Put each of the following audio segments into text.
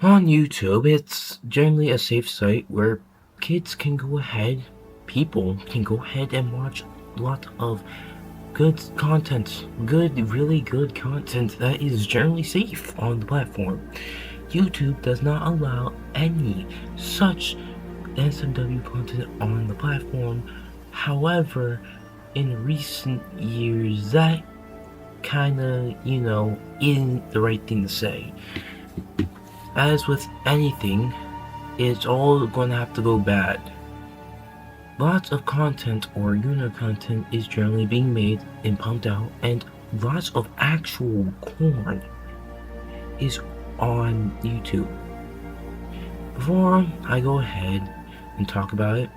On YouTube, it's generally a safe site where kids can go ahead, people can go ahead and watch a lot of good content, really good content that is generally safe on the platform. YouTube does not allow any such NSFW content on the platform. However, in recent years, that kinda, isn't the right thing to say. As with anything, it's all gonna have to go bad. Lots of content or Gooner content is generally being made and pumped out, and lots of actual corn is on YouTube. Before I go ahead and talk about it,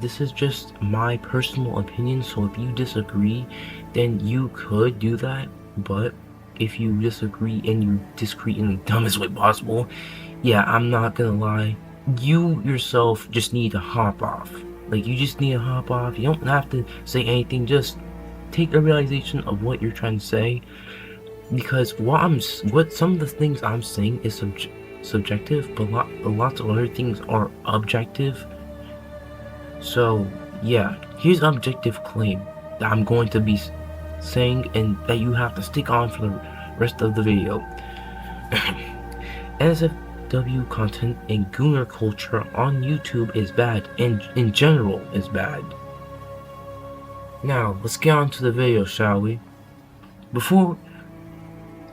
this is just my personal opinion, so if you disagree, then you could do that, but if you disagree and you disagree in the dumbest way possible, yeah, I'm not gonna lie, you yourself just need to hop off. Like, you just need to hop off. You don't have to say anything, just take a realization of what you're trying to say, because what some of the things I'm saying is subjective, but lots of other things are objective. So yeah, here's an objective claim that I'm going to be saying and that you have to stick on for the rest of the video. NSFW content and Gooner culture on YouTube is bad, and in general is bad. Now, let's get on to the video, shall we? Before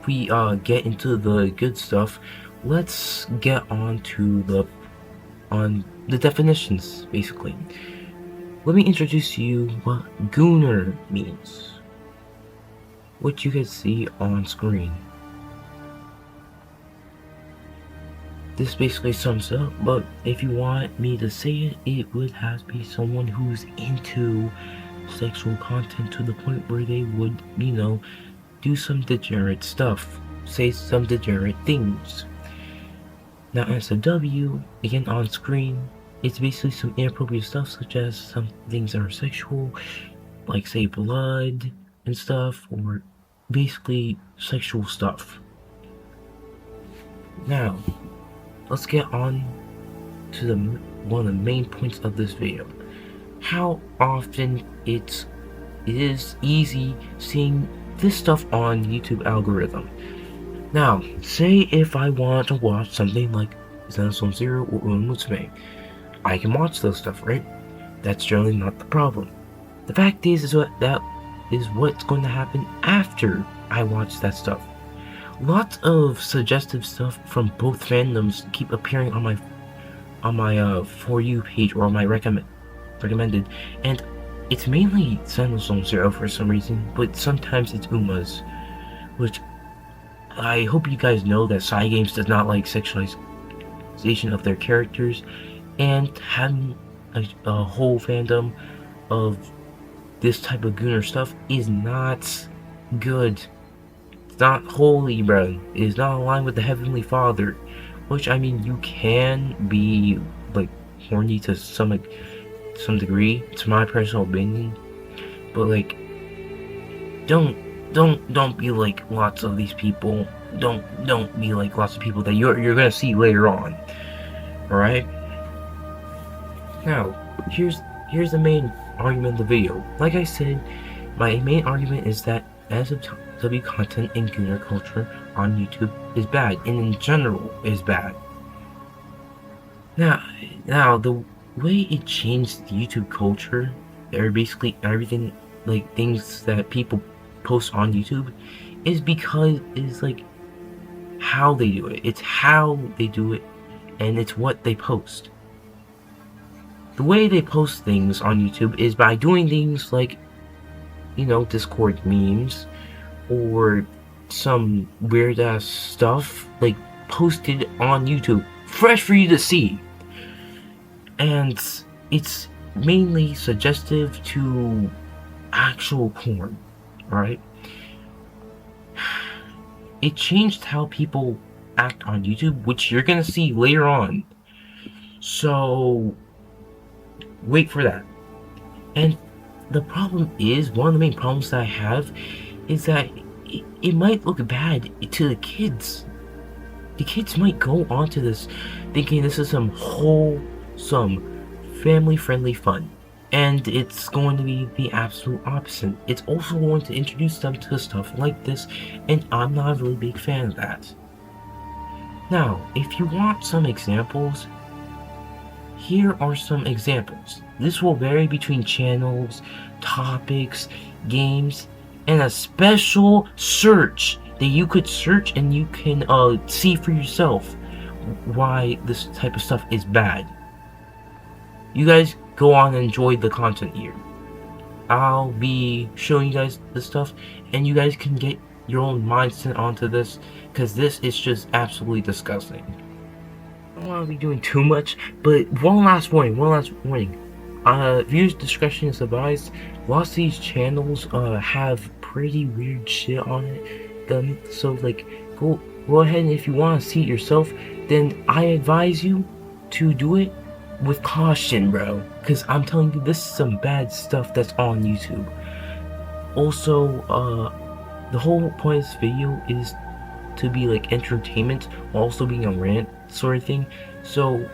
we get into the good stuff, let's get on to the definitions, basically. Let me introduce to you what Gooner means, which you can see on screen. This basically sums up, but if you want me to say it, it would have to be someone who's into sexual content to the point where they would, do some degenerate stuff, say some degenerate things. Now, NSFW, again on screen, it's basically some inappropriate stuff, such as some things that are sexual, like say blood and stuff, or basically sexual stuff. Now, let's get on to one of the main points of this video. How often it is easy seeing this stuff on YouTube algorithm. Now, say if I want to watch something like Zenson Zero or Unmutsume, I can watch those stuff, right? That's generally not the problem. The fact is what's going to happen after I watch that stuff. Lots of suggestive stuff from both fandoms keep appearing on my For You page or on my recommended, and it's mainly Zenson Zero for some reason, but sometimes it's Uma's, which I hope you guys know that Cygames does not like sexualization of their characters, and having a whole fandom of this type of Gooner stuff is not good. It's not holy, bro. It is not aligned with the Heavenly Father. Which, I mean, you can be like horny to some degree. It's my personal opinion, but like, don't be like lots of these people. Don't be like lots of people that you're gonna see later on. All right. Now, here's the main argument of the video. Like I said, my main argument is that NSFW content and Gooner culture on YouTube is bad, and in general is bad. Now the way it changed YouTube culture, or basically everything, like things that people post on YouTube, is because it's like how they do it. It's how they do it, and it's what they post. The way they post things on YouTube is by doing things like, Discord memes, or some weird ass stuff, like posted on YouTube, fresh for you to see. And it's mainly suggestive to actual porn, alright? It changed how people act on YouTube, which you're gonna see later on. So, wait for that. And the problem is, one of the main problems that I have is that it might look bad to the kids. the kids might go onto this thinking this is some wholesome, family-friendly fun. And it's going to be the absolute opposite. It's also going to introduce them to stuff like this, and I'm not a really big fan of that. Now, if you want some examples, here are some examples. This will vary between channels, topics, games, and a special search that you could search and you can see for yourself why this type of stuff is bad. You guys go on and enjoy the content here. I'll be showing you guys this stuff, and you guys can get your own mindset onto this, because this is just absolutely disgusting. I don't want to be doing too much, but one last warning. Viewers' discretion is advised. Lots of these channels have pretty weird shit on them, so like go ahead, and if you want to see it yourself, then I advise you to do it with caution, bro, because I'm telling you, this is some bad stuff that's on YouTube. Also, the whole point of this video is to be like entertainment while also being a rant sort of thing, so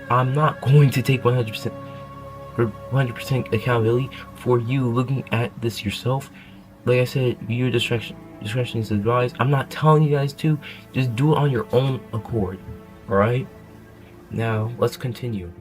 I'm not going to take 100% accountability for you looking at this yourself. Like I said, viewer discretion is advised. I'm not telling you guys to, just do it on your own accord. Alright? Now, let's continue.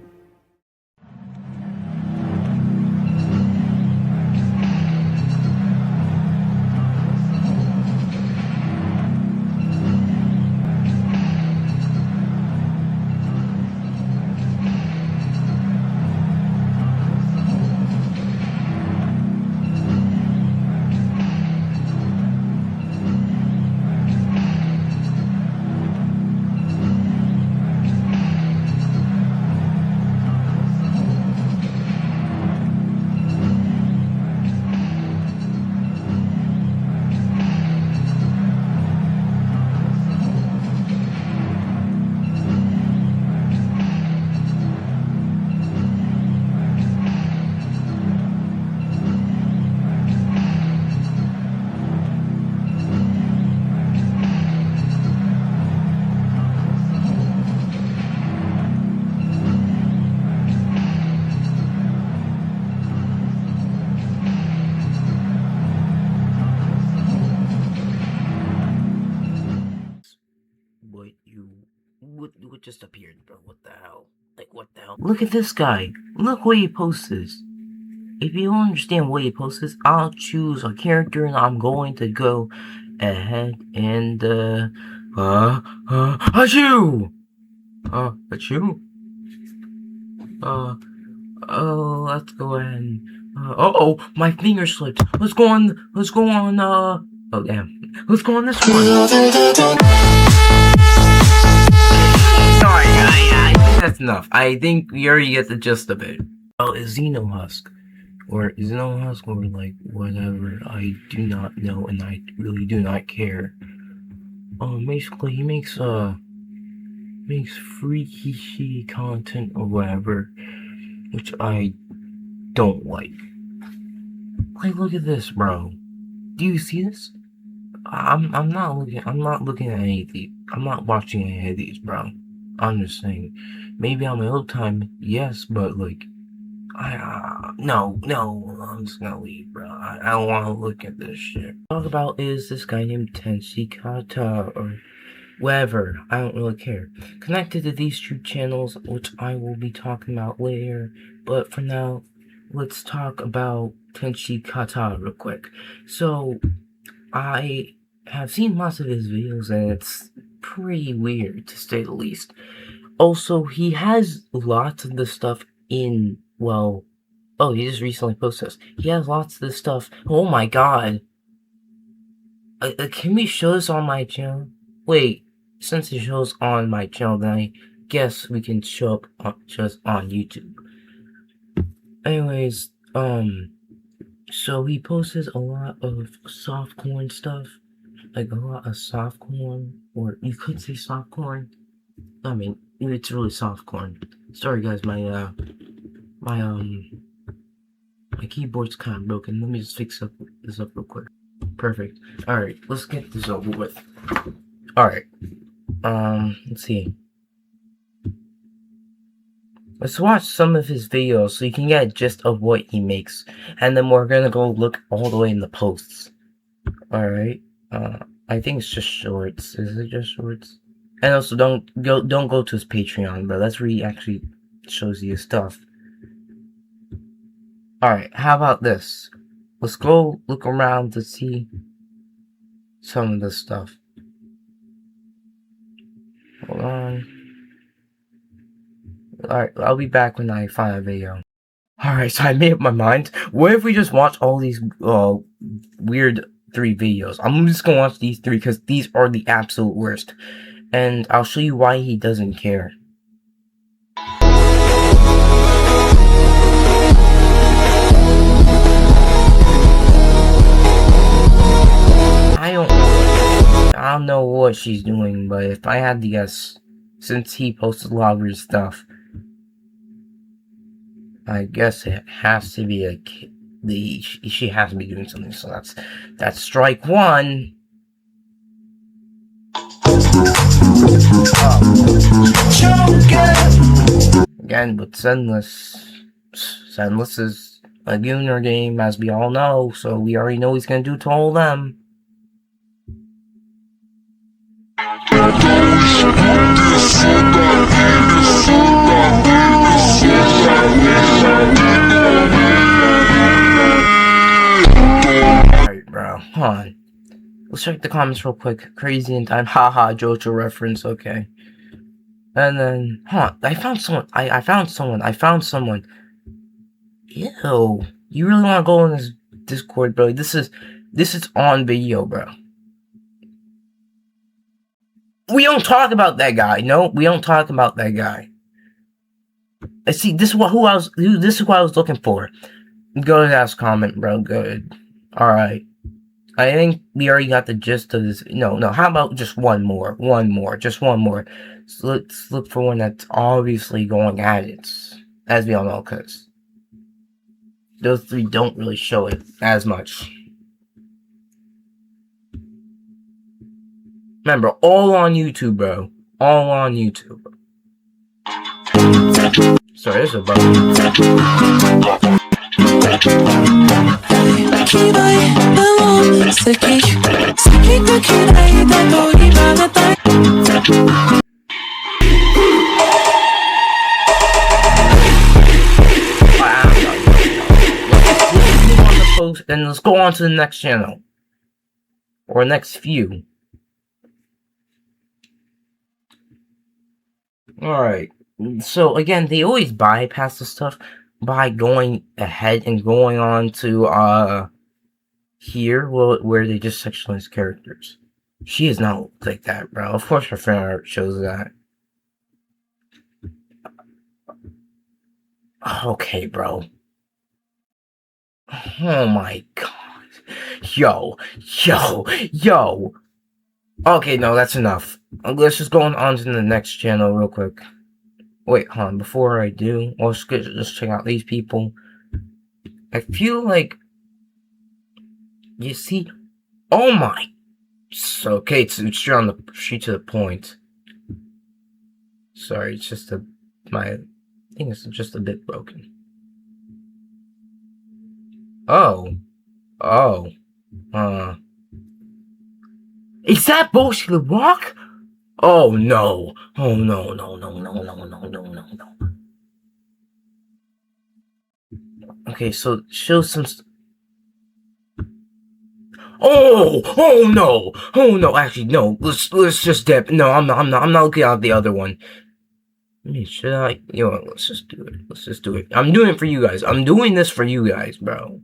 What just appeared, bro? What the hell? Like, what the hell? Look at this guy. Look what he posts. If you don't understand what he posts, I'll choose a character and I'm going to go ahead and, achoo! Achoo? Let's go ahead and, my finger slipped. Let's go on, oh damn. Let's go on this one. Sorry, I think that's enough. I think we already get the gist of it. Oh, Xenohusk, or like whatever. I do not know, and I really do not care. Basically, he makes freaky shitty content or whatever, which I don't like. Like, look at this, bro. Do you see this? I'm not looking at any of these. I'm not watching any of these, bro. I'm just saying, maybe on my old time, yes, but like, no, I'm just gonna leave, bro. I don't want to look at this shit. Talk about is this guy named Tenshi Kata or whatever. I don't really care. Connected to these two channels, which I will be talking about later. But for now, let's talk about Tenshi Kata real quick. So, I have seen lots of his videos, and it's pretty weird, to say the least. Also, he has lots of the stuff in, well, oh, he just recently posted this. He has lots of this stuff. Oh my god. Can we show this on my channel? Wait, since it shows on my channel, then I guess we can show up just on YouTube. Anyways, so he posts a lot of softcorn stuff. Like a lot of softcorn, or you could say softcorn. I mean, it's really softcorn. Sorry guys, my keyboard's kind of broken. Let me just fix this up real quick. Perfect. Alright, let's get this over with. Alright. let's see. Let's watch some of his videos so you can get a gist of what he makes. And then we're gonna go look all the way in the posts. Alright. I think it's just shorts. Is it just shorts? And also don't go to his Patreon, bro. That's where he actually shows you his stuff. Alright, how about this? Let's go look around to see some of this stuff. Hold on. Alright, I'll be back when I find a video. Alright, so I made up my mind. What if we just watch all these weird 3 videos? I'm just gonna watch these 3 because these are the absolute worst. And I'll show you why he doesn't care. I don't know what she's doing, but if I had to guess, since he posted a lot of weird stuff, I guess it has to be she has to be doing something. So that's strike 1. Again, but Sendless is a Gooner game, as we all know, so we already know he's gonna do to all them. Alright, bro, hold on. Let's check the comments real quick. Crazy in time, haha, JoJo reference, okay. And then, I found someone. Ew. You really wanna go in this Discord, bro? This is on video, bro. We don't talk about that guy. No, we don't talk about that guy. See, this is what I was looking for. Go to that comment, bro. Good. Alright. I think we already got the gist of this. No, how about just one more? Just one more. So let's look for one that's obviously going at it. As we all know, because those 3 don't really show it as much. Remember, all on YouTube, bro. All on YouTube. Sorry, there's a button. Then let's go on to the next channel. Or next few. Alright. So again, they always bypass the stuff by going ahead and going on to here where they just sexualize characters. She is not like that, bro. Of course her fan art shows that. Okay, bro. Oh my god. Yo. Okay, no, that's enough. Let's just go on to the next channel real quick. Wait, hold on. Before I do, let's just check out these people. I feel like, you see, oh my. Okay, it's straight to the point. Sorry, it's just my thing is just a bit broken. Is that bullshit rock? Oh no. No. Okay, so show some Oh no. Actually, no. Let's just dip. No, I'm not looking at the other one. Should I? You know what? Let's just do it. I'm doing it for you guys. I'm doing this for you guys, bro.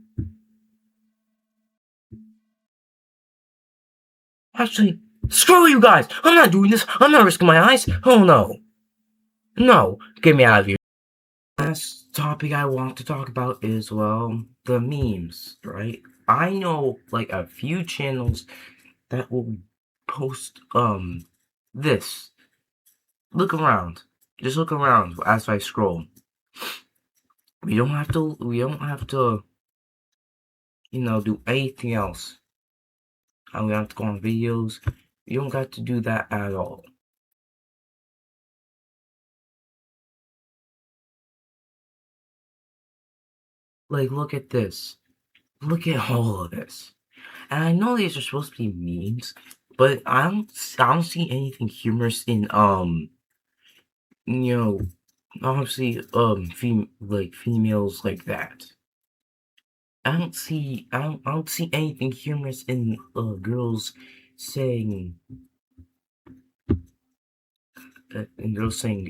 Actually, screw you guys. I'm not doing this. I'm not risking my eyes. Oh no. No, get me out of here. Last topic I want to talk about is, well, the memes, right? I know like a few channels that will post this. Look around. Just look around as I scroll. We don't have to do anything else. I don't have to go on videos. You don't got to do that at all. Like, look at this. Look at all of this. And I know these are supposed to be memes, but I don't see anything humorous in, you know, obviously, females like that. I don't see anything humorous in, girls saying,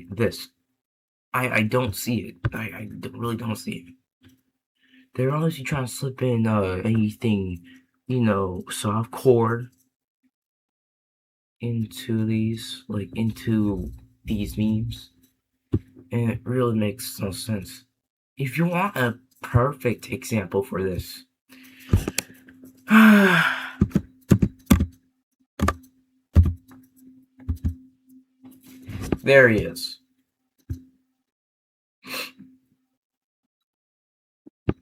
this. I don't see it. Really don't see it. They're obviously trying to slip in, anything, softcore into into these memes. And it really makes no sense. If you want a perfect example for this, there he is.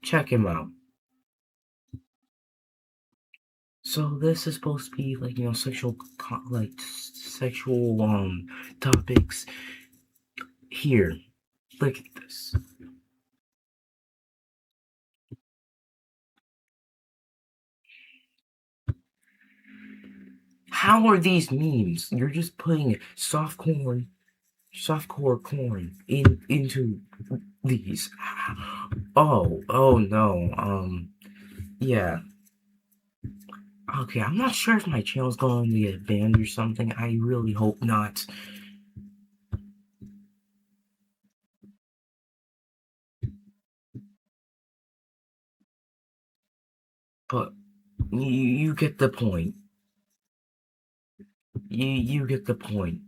Check him out. So this is supposed to be sexual topics. Here, look at this. How are these memes? You're just putting softcore corn into these. Oh no. Yeah. Okay, I'm not sure if my channel's going to get banned or something. I really hope not. But you get the point. You get the point.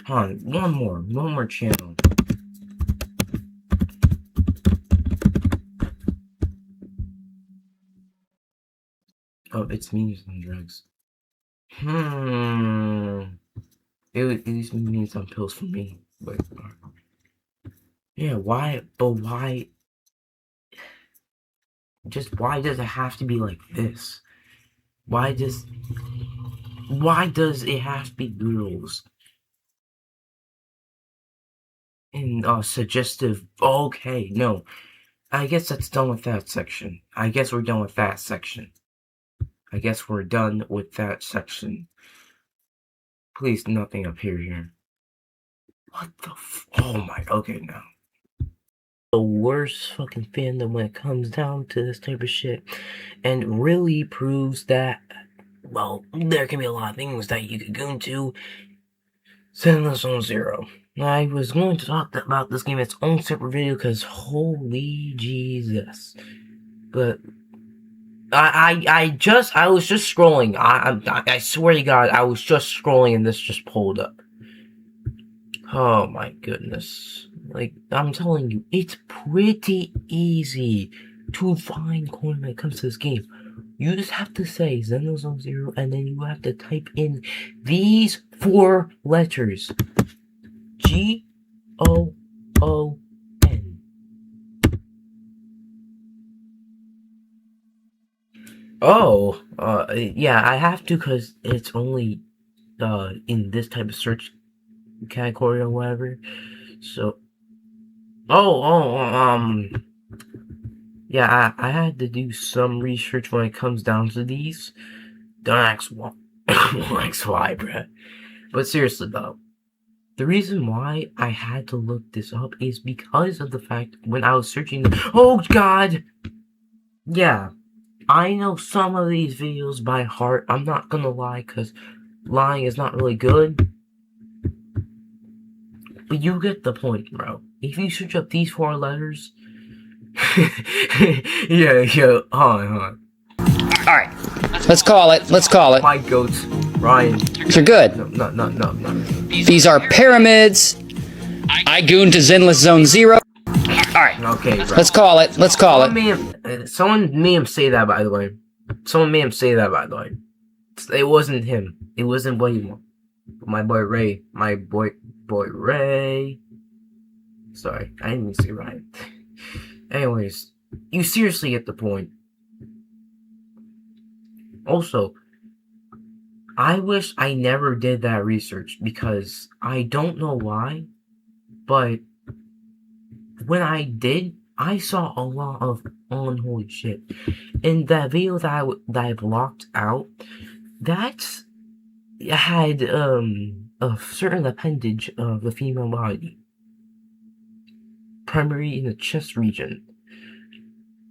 Hold on, one more channel. Oh, it's memes and drugs. It least means some pills for me. But yeah, why? But why? Just why does it have to be like this? Why does it have to be girls? And suggestive. Okay, no. I guess that's done with that section. I guess we're done with that section. Please, nothing up here. What the oh my, okay, now. The worst fucking fandom when it comes down to this type of shit. And really proves that, well, there can be a lot of things that you could go into. Zenless Zone Zero. I was going to talk about this game in its own separate video because holy Jesus. But I was just scrolling. I swear to God, I was just scrolling and this just pulled up. Oh my goodness. Like, I'm telling you, it's pretty easy to find corn when it comes to this game. You just have to say Zenless Zero and then you have to type in these 4 letters. Goon. Oh, yeah, I have to because it's only in this type of search category or whatever. So, yeah, I had to do some research when it comes down to these. Don't ask why, don't ask why, bruh. But seriously though, the reason why I had to look this up is because of the fact when I was searching. Oh God! Yeah, I know some of these videos by heart. I'm not gonna lie, cause lying is not really good. But you get the point, bro. If you search up these 4 letters, yeah, hold on. Alright, let's call it. My goats, Ryan. You're good. No. These are pyramids. I goon to Zenless Zone Zero. Alright, okay, bro. let's call it. Someone made him say that, by the way. It wasn't him. It wasn't my boy Ray. My boy Ray. Sorry, I didn't mean to say Ryan. Anyways, you seriously get the point. Also, I wish I never did that research because I don't know why, but when I did, I saw a lot of unholy shit. In that video that I blocked out, that had a certain appendage of the female body, primarily in the chest region,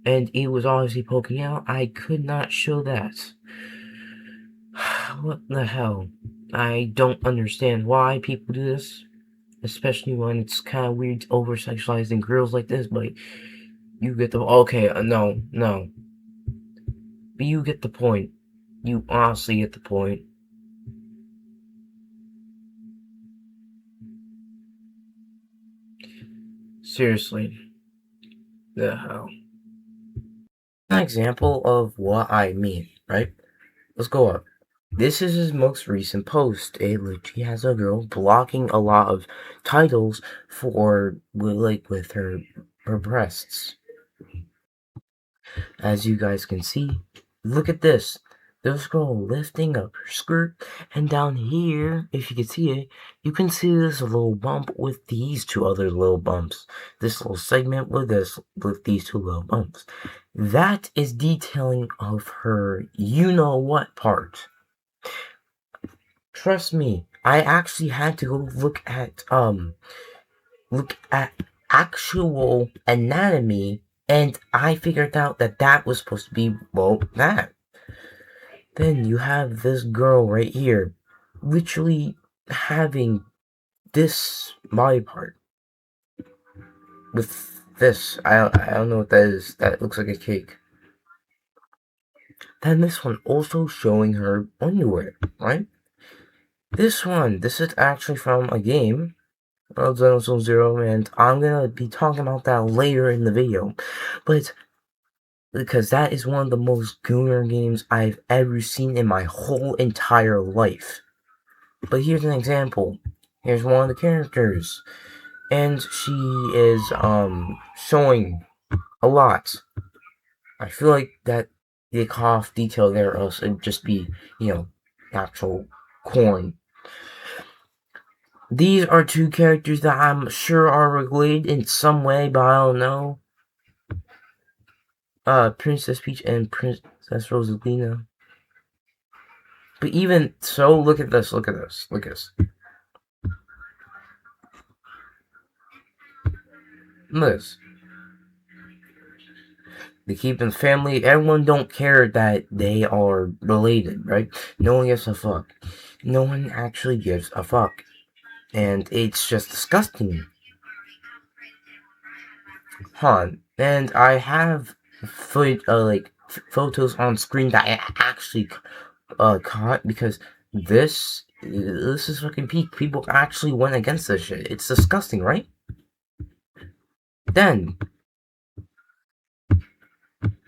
and it was obviously poking out. I could not show that. What the hell? I don't understand why people do this, especially when it's kind of weird over sexualizing girls like this, but you get the okay, no, but you get the point. You honestly get the point. Seriously, the hell. An example of what I mean, right? Let's go up. This is his most recent post. It literally has a girl blocking a lot of titles for with her breasts. As you guys can see, look at this. This girl lifting up her skirt, and down here, if you can see it, you can see this little bump with these two other little bumps. This little segment with these two little bumps. That is detailing of her you-know-what part. Trust me, I actually had to go look at actual anatomy, and I figured out that was supposed to be, well, that. Then you have this girl right here, literally having this body part with this. I don't know what that is. That looks like a cake. Then this one also showing her underwear, right? This is actually from a game, Zone Zero, and I'm gonna be talking about that later in the video. But because that is one of the most Gooner games I've ever seen in my whole entire life. But here's an example. Here's one of the characters, and she is showing a lot. I feel like that the cough detail there, or else it'd just be, actual corn. These are two characters that I'm sure are related in some way, but I don't know. Princess Peach and Princess Rosalina. But even so, look at this. Look at this. They keep them family. Everyone don't care that they are related, right? No one gives a fuck. No one actually gives a fuck. And it's just disgusting. And I have photos on screen that I actually caught, because this is fucking peak. People actually went against this shit. It's disgusting, right? Then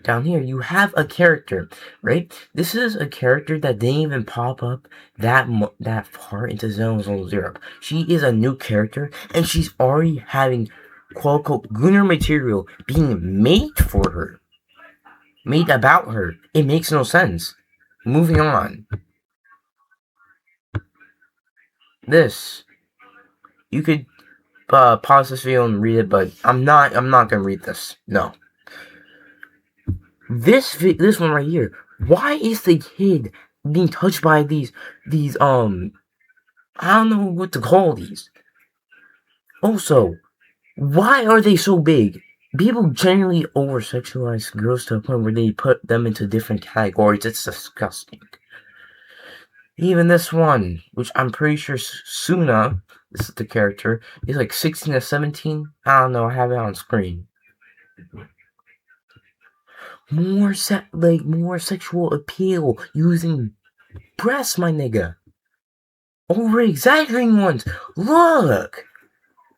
down here you have a character, right? This is a character that didn't even pop up that far into Zone Zero. She is a new character, and she's already having quote-unquote Gooner material being made for her, made about her. It makes no sense. Moving on. This, you could pause this video and read it, but I'm not gonna read this. No. This one right here. Why is the kid being touched by these I don't know what to call these. Also, why are they so big? People generally over-sexualize girls to a point where they put them into different categories. It's disgusting. Even this one, which I'm pretty sure Suna, this is the character, is like 16 or 17. I don't know, I have it on screen. More sexual appeal using breasts, my nigga. Over-exaggerating ones. Look!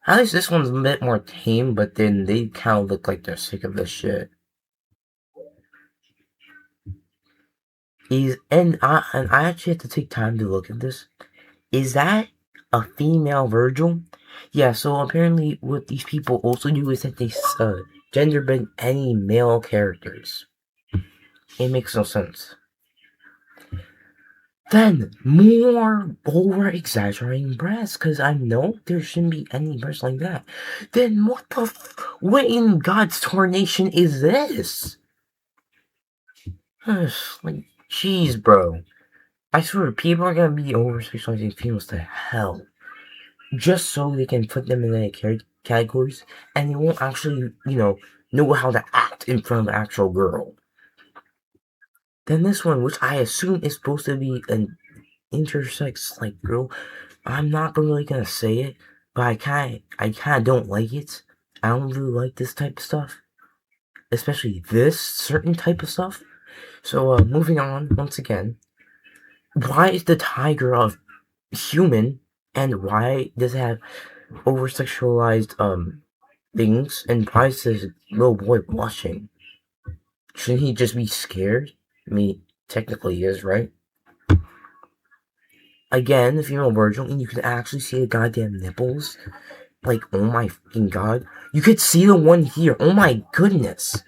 At least this one's a bit more tame, but then they kind of look like they're sick of this shit. And I actually have to take time to look at this. Is that a female Virgil? Yeah, so apparently what these people also do is that they gender bend any male characters. It makes no sense. then more over exaggerating breasts, because I know there shouldn't be any breasts like that. Then what in God's tarnation is this? Like, jeez, bro. I swear, people are gonna be over sexualizing females to hell. Just so they can put them in their categories, and they won't actually, know how to act in front of an actual girl. Then this one, which I assume is supposed to be an intersex like girl, I'm not really gonna say it, but I kinda don't like it. I don't really like this type of stuff, especially this certain type of stuff. So moving on once again, why is the tiger of human, and why does it have over sexualized things, and why is this little boy blushing? Shouldn't he just be scared? I mean, technically he is, right? Again, the female version, and you can actually see the goddamn nipples. Like, oh my fucking god. You could see the one here. Oh my goodness.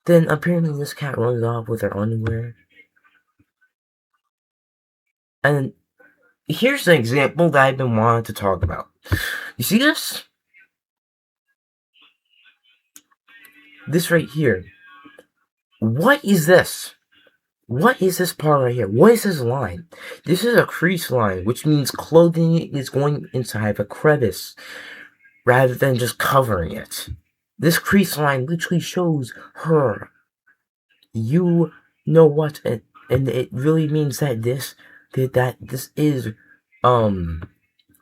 Then apparently this cat runs off with her underwear. And here's an example that I've been wanting to talk about. You see this? This right here. What is this? What is this part right here? What is this line? This is a crease line, which means clothing is going inside a crevice rather than just covering it. This crease line literally shows her. You know what? And it really means that this is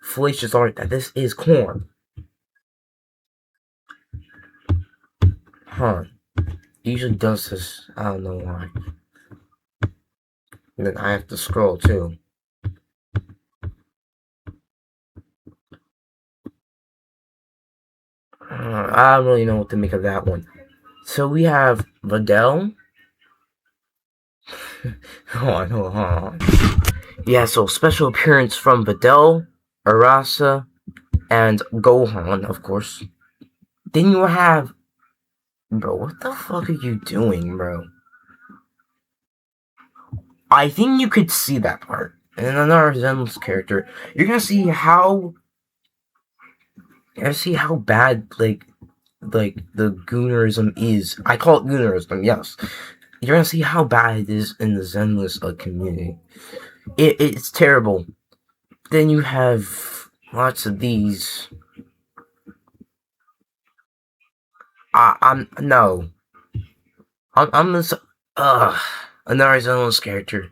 fallacious art, that this is corn. Huh. He usually does this. I don't know why. And then I have to scroll too. I don't really know what to make of that one. So we have Videl. Hold on. Yeah, so special appearance from Videl, Arasa, and Gohan, of course. Then you have... Bro, what the fuck are you doing, bro? I think you could see that part. And another Zenless character, you're gonna see how... bad, like the Goonerism is. I call it Goonerism, yes. You're gonna see how bad it is in the Zenless community. It's terrible. Then you have lots of these. I'm no. I'm this. Another Zenless character.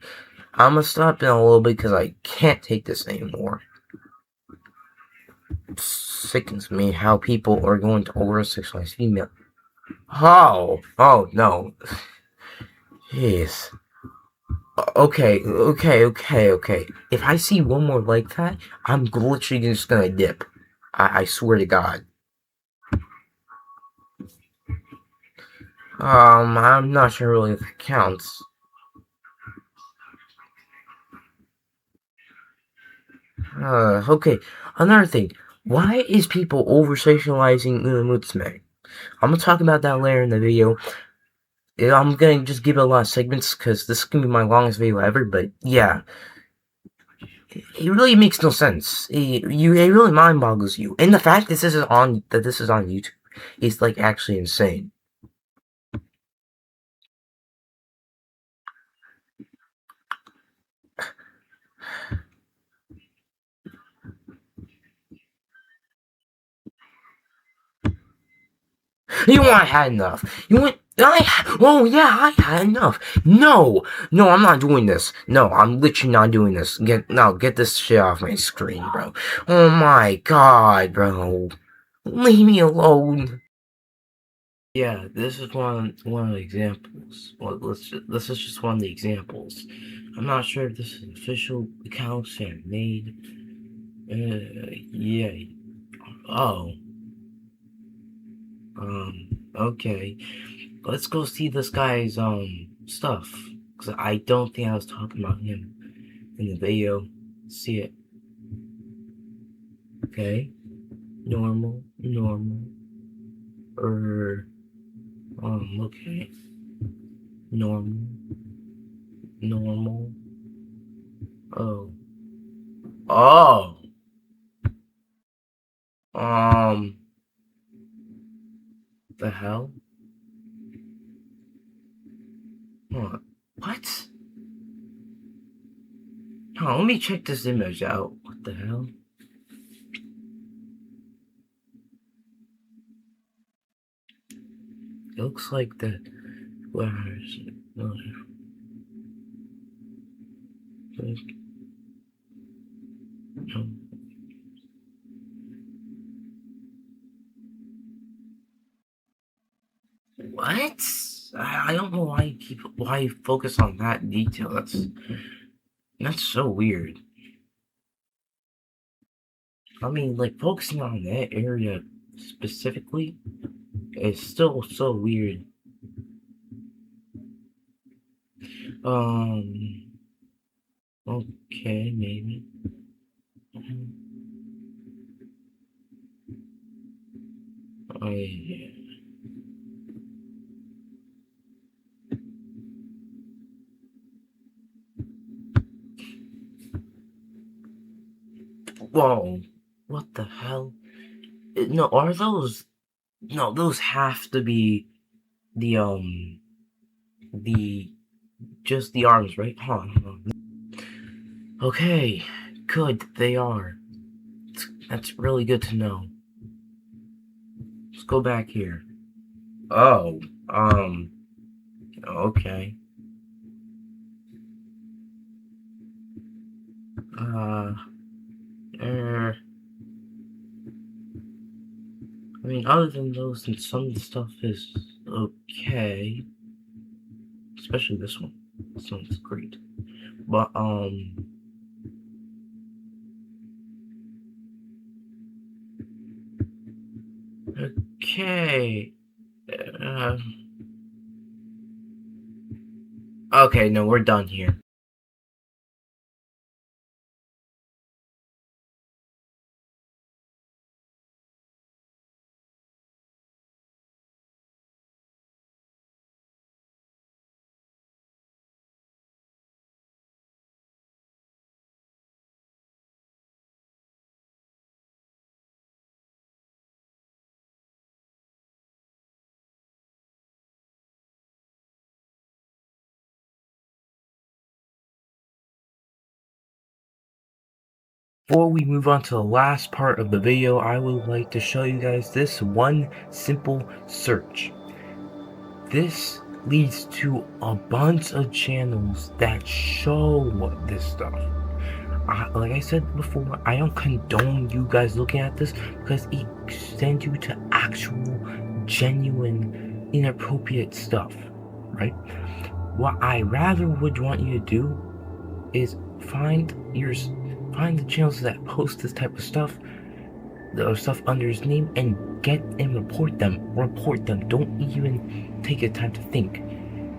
I'm gonna stop in a little bit because I can't take this anymore. It sickens me how people are going to over sexualize female. Oh no. Jeez. Okay. If I see one more like that, I'm literally just gonna dip. I swear to God. I'm not sure really if it counts. Okay. Another thing. Why is people over-sexualizing Unamutsume? I'm gonna talk about that later in the video. I'm gonna just give it a lot of segments, because this is gonna be my longest video ever, but yeah. It really makes no sense. It really mind boggles you. And the fact this is on YouTube is like actually insane. You want I had enough. I had enough. No, I'm not doing this. No, I'm literally not doing this. Get this shit off my screen, bro. Oh my god, bro. Leave me alone. Yeah, this is one of the examples. Well, this is just one of the examples. I'm not sure if this is official accounts that made. Yeah. Oh. Okay. Let's go see this guy's stuff, because I don't think I was talking about him in the video. See it. Okay. Normal. Okay. Normal. Oh. Oh. The hell? What? Oh, let me check this image out. What the hell? It looks like the what? I don't know why you focus on that detail. That's so weird. I mean, like focusing on that area specifically is still so weird. Um. Okay, maybe. Oh yeah. Whoa. What the hell? No, are those? No, those have to be the the just the arms, right? Hold on. Okay, good. They are. That's really good to know. Let's go back here. Oh, okay. Uh, er, I mean, other than those, and some of the stuff is okay. Especially this one. This one's great. But, okay. Uh, okay, no, we're done here. Before we move on to the last part of the video, I would like to show you guys this one simple search. This leads to a bunch of channels that show this stuff. Like I said before, I don't condone you guys looking at this because it sends you to actual, genuine, inappropriate stuff, right? What I rather would want you to do is find the channels that post this type of stuff, the stuff under his name, and get and report them. Report them. Don't even take the time to think.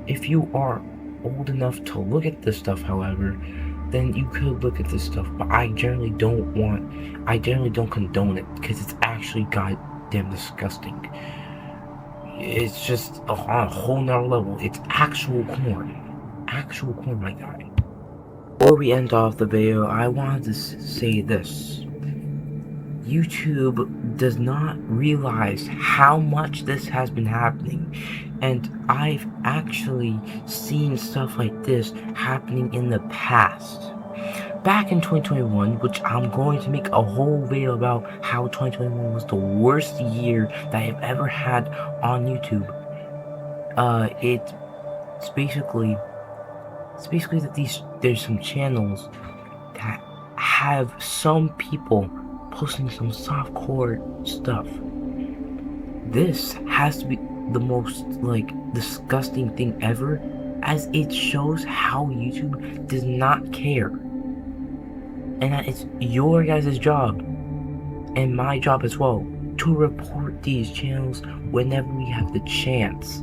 If you are old enough to look at this stuff, however, then you could look at this stuff. But I generally don't condone it because it's actually goddamn disgusting. It's just on a whole nother level. It's actual corn. Actual corn, my guy. Before we end off the video, I wanted to say this. YouTube does not realize how much this has been happening, and I've actually seen stuff like this happening in the past. Back in 2021, which I'm going to make a whole video about how 2021 was the worst year that I've ever had on YouTube. It's basically that there's some channels that have some people posting some softcore stuff. This has to be the most disgusting thing ever, as it shows how YouTube does not care, and that it's your guys' job and my job as well to report these channels whenever we have the chance.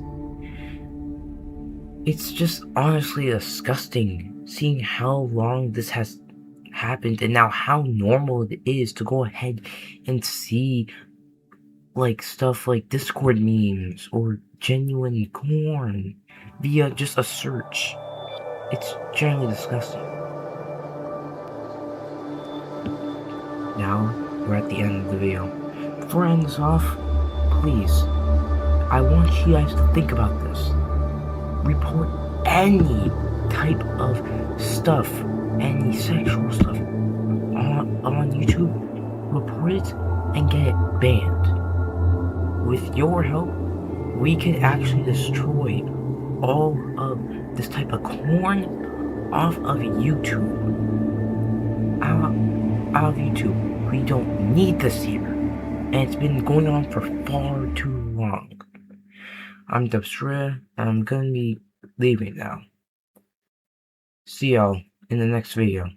It's just honestly disgusting seeing how long this has happened and now how normal it is to go ahead and see stuff like Discord memes or genuine corn via just a search. It's generally disgusting. Now, we're at the end of the video. Before I end this off, please, I want you guys to think about this. Report any type of stuff, any sexual stuff on YouTube, report it and get it banned. With your help, we can actually destroy all of this type of corn off of YouTube. Out of YouTube. We don't need this here. And it's been going on for far too long. I'm Dubstra, and I'm gonna be leaving now. See y'all in the next video.